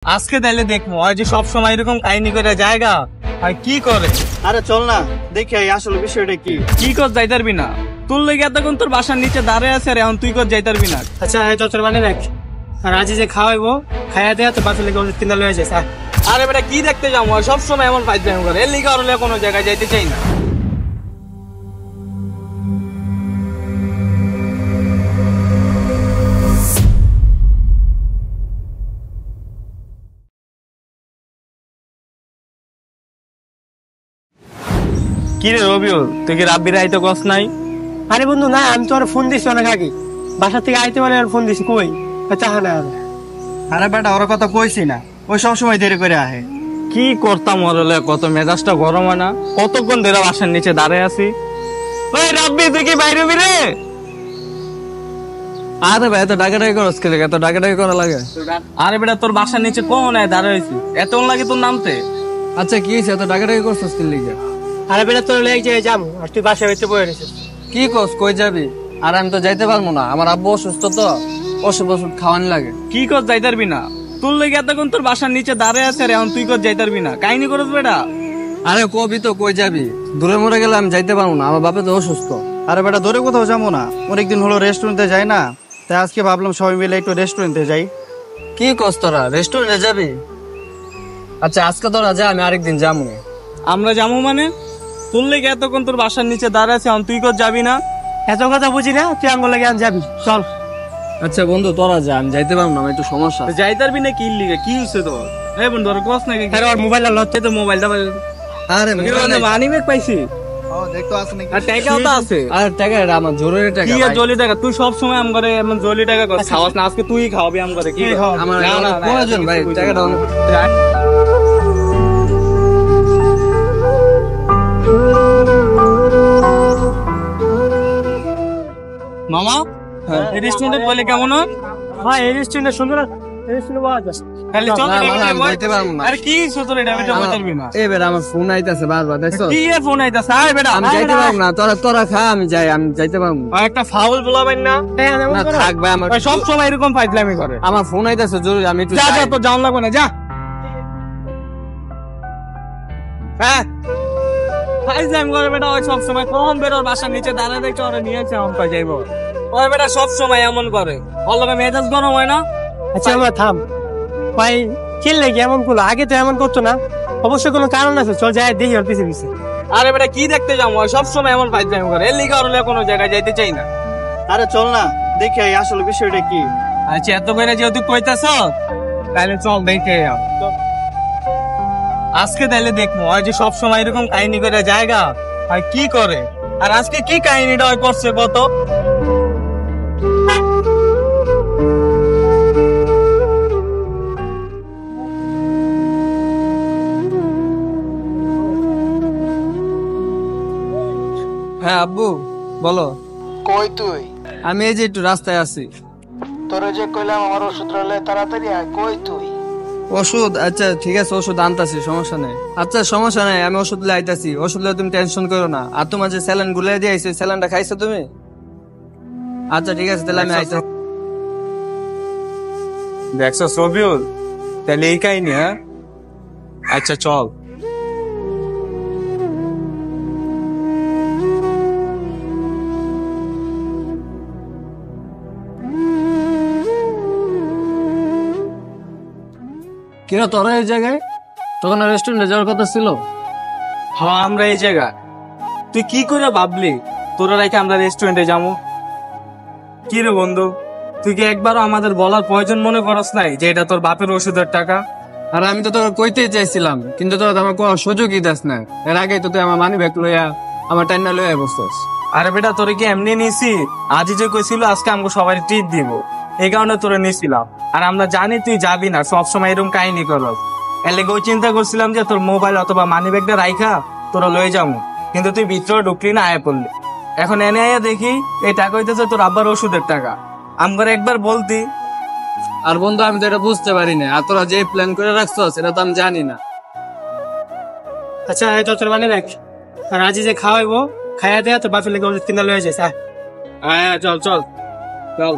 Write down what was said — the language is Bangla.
আজকে তাইলে দেখবো ওই যে সব সময় এরকম কাহিনী করে জায়গা আর কি করে। আরে চল না দেখি আসলে বিষয়টা কি। কি কর যাইতারবি না? তোর লেগে এতক্ষণ তোর বাসার নিচে দাঁড়ায় আছে আর এখন তুই কর যাইতারবি না? আচ্ছা চল মানে দেখ আর আজ যে খাওয়াইবো খাইয়া দেয়া তো বাসা লেগে তিনটা লয়ে যায়। আরে বেটা কি দেখতে যাবো সব সময় এমন ফাইজলামি করে, এর লিগে আর কোনো জায়গায় যাইতে চাই না। কি রে রবিউল, তুই কি রাব্বির আইতে কস নাই? আরে বন্ধু না, আমি তো আর ফোন দিছি অনেক আগে, বাসা থেকে আইতে পারে আর ফোন দিছি কই চাহা না। আরে বেটা ওর কথা কইছি না, ওই সব সময় দেরি করে আহে। কি করতাম ওরলে, কত মেজাজটা গরম হয় না? কতক্ষণ ধরে বাসার নিচে দাঁড়ায় আছি। ওই রাব্বি তুই কি বাইরে হবি রে? আরে ভাই এত ডাকাডাকি করস কে? এত ডাকাডাকি করা লাগে? আরে বেটা তোর বাসার নিচে কোন দাঁড়ায় হয়েছি, এত লাগে তোর নামতে? আচ্ছা কি হয়েছে এত ডাকাডাকি করছিস কি লিগে? আরে বেটা তোর লেগে যায় যাবো আর তুই বাসায় হইতে বয়ে রেছিস। কি কস কই যাবি? আর আমি তো যাইতে পারবো না, আমার আব্বু অসুস্থ তো, ওষুধ ওষুধ খাওয়ানি লাগে। কি কর যাইতারবি না? তোর লেগে এতক্ষণ তোর বাসার নিচে দাঁড়ায় আছে আর এখন তুই কর যাইতারবি না? কাহিনী করস বেটা। আরে কবি তো কই যাবি? দূরে মরে গেলে আমি যাইতে পারবো না, আমার বাপে তো অসুস্থ। আরে বেটা দূরে কোথাও যাবো না, অনেকদিন হলো রেস্টুরেন্টে যাই না, তাই আজকে ভাবলাম সবাই মিলে একটু রেস্টুরেন্টে যাই। কি কস তোরা রেস্টুরেন্টে যাবি? আচ্ছা আজকে তোরা যা, আমি আরেকদিন যাবো। আমরা যাবো মানে? তোর লেগে এতক্ষণ তোর বাসার নিচে দাঁড়ায় আছে, এখন তুই কর যাবি না? এত কথা বুঝি না, তুই আঙ্গুল লাগে যাবি চল। আচ্ছা বন্ধু তোরা যা, আমি যাইতে পারবো না, আমার একটু সমস্যা। যাইতারবি না কি লিগে? কি হচ্ছে তোর? এই বন্ধু ওর কস নাকি? আরে ওর মোবাইল লচ্ছে তো মোবাইলটা আরে মানি ব্যাগ পাইছি দেখতো আছে নাকি? আর টাকাও তো আছে। আর টাকা এটা আমার জরুরি টাকা। কি আর জলি টাকা? তুই সব সময় আম করে এমন জলি টাকা কর খাওয়াস না, আজকে তুই খাওয়াবি আম করে। কি আমার না, না, না, প্রয়োজন ভাই, টাকাটা অনেক। মামা এই রেস্টুরেন্টে বলে কেমন হয়? হ্যাঁ এই রেস্টুরেন্টে সুন্দর, এই রেস্টুরেন্টে পাওয়া যায়। তাহলে চল না, এটা না, আমি বল। যাইতে পারবো না। আরে কি সুতর এটা বলবি না? এই বেটা আমার ফোন আইতাছে বারবার, দেখছো? কি এর ফোন আইতাছে? আয় বেটা আমি যাইতে পারবো না, তোরা খা, আমি যাই, আমি যাইতে পারবো না। আর একটা ফাউল বলাবেন না। না থাক ভাই, আমার সব সময় এরকম ফাইজলামি করে। আমার ফোন আইতাছে জরুরি, আমি একটু যা যাই। যা তো জান লাগবে না, যা। হ্যাঁ ফাইজলামি করে বেটা, ওই সব সময় কখন বেরোর বাসার নিচে দাঁড়ায় দেখছো ওরা নিয়েছে অন কই যাইবো। ওই বেটা সব সময় এমন করে, ওর লগে মেজাজ গরম হয় না? আচ্ছা আমার থাম ভাই, খেললে কি এমন করলো? আগে তো এমন করতো না, অবশ্যই কোনো কারণ আছে, চল যাই দেখি ওর পিছে পিছে। আরে বেটা কি দেখতে যাবো, ওই সব সময় এমন ফাইজলামি করে, এর লিগে আর কোনো জায়গায় যাইতে চাই না। আরে চল না দেখি আসলে বিষয়টা কি। আচ্ছা এত করে যেহেতু কইতাছ তাহলে চল দেখে আয়। আজকে তাইলে দেখবো ওই যে সব সময় এরকম কাহিনী করে জায়গা আর কি করে। আর আজকে কি কাহিনীটা ওই করছে কত? হ্যাঁ আব্বু বলো। কই তুই? আমি এই যে একটু রাস্তায় আছি। তোরে যে কইলাম আমার ওষুধ রলে তাড়াতাড়ি আয়, কই তুই? ওষুধ? আচ্ছা ঠিক আছে, ওষুধ আনতাছি, সমস্যা নেই। আচ্ছা সমস্যা নাই, আমি ওষুধ লে আইতাছি, ওষুধ লে তুমি টেনশন করো না। আর তোমার যে স্যালাইন গুলাই দিয়ে আইছে, স্যালাইনটা খাইছো তুমি? আচ্ছা ঠিক আছে তাহলে আমি আইতাছি। দেখছো রবিউল, তাহলে এই কাহিনী? হ্যাঁ আচ্ছা চল। কিরা তোরা এই জায়গায়? তখন রেস্টুরেন্টে যাওয়ার কথা ছিল। হ্যাঁ আমরা এই জায়গা, তুই কি করে ভাবলি তোরা রেখে আমরা রেস্টুরেন্টে যাবো? কি রে বন্ধু, তুই কি একবারও আমাদের বলার প্রয়োজন মনে করস নাই যে এটা তোর বাপের ওষুধের টাকা? আর আমি তো তোকে কইতেই চাইছিলাম, কিন্তু তোরা তো আমার কোনো সুযোগই দাস না। এর আগেই তো তুই আমার মানি ব্যাগ লইয়া আমার টাইনা লইয়া বসছস। আরে বেটা তোরে কি এমনি নিছি? আজই যে কইছিল আজকে আমাকে সবাই ট্রিট দিব, এই কারণে তোরে নিছিলাম। আর আমরা জানি তুই যাবি না, সবসময় এরকম কাহিনী করস। এর লেগে ওই চিন্তা করছিলাম যে তোর মোবাইল অথবা মানি ব্যাগটা রাইখা তোরা লয়ে যাবো, কিন্তু তুই ভিতরে ঢুকলি না, আয়া পড়লি। এখন এনে আয়া দেখি এই টাকা হইতেছে তোর আব্বার ওষুধের টাকা। আমার একবার বলতি। আর বন্ধু আমি তো এটা বুঝতে পারি না, আর তোরা যে প্ল্যান করে রাখছস এটা তো আমি জানি না। আচ্ছা চল মানে দেখ আর আজ যে খাওয়াইবো খাইয়া দেয়া তো বাসা লেগে তিনটা লয়ে যায়। হ্যাঁ চল চল চল।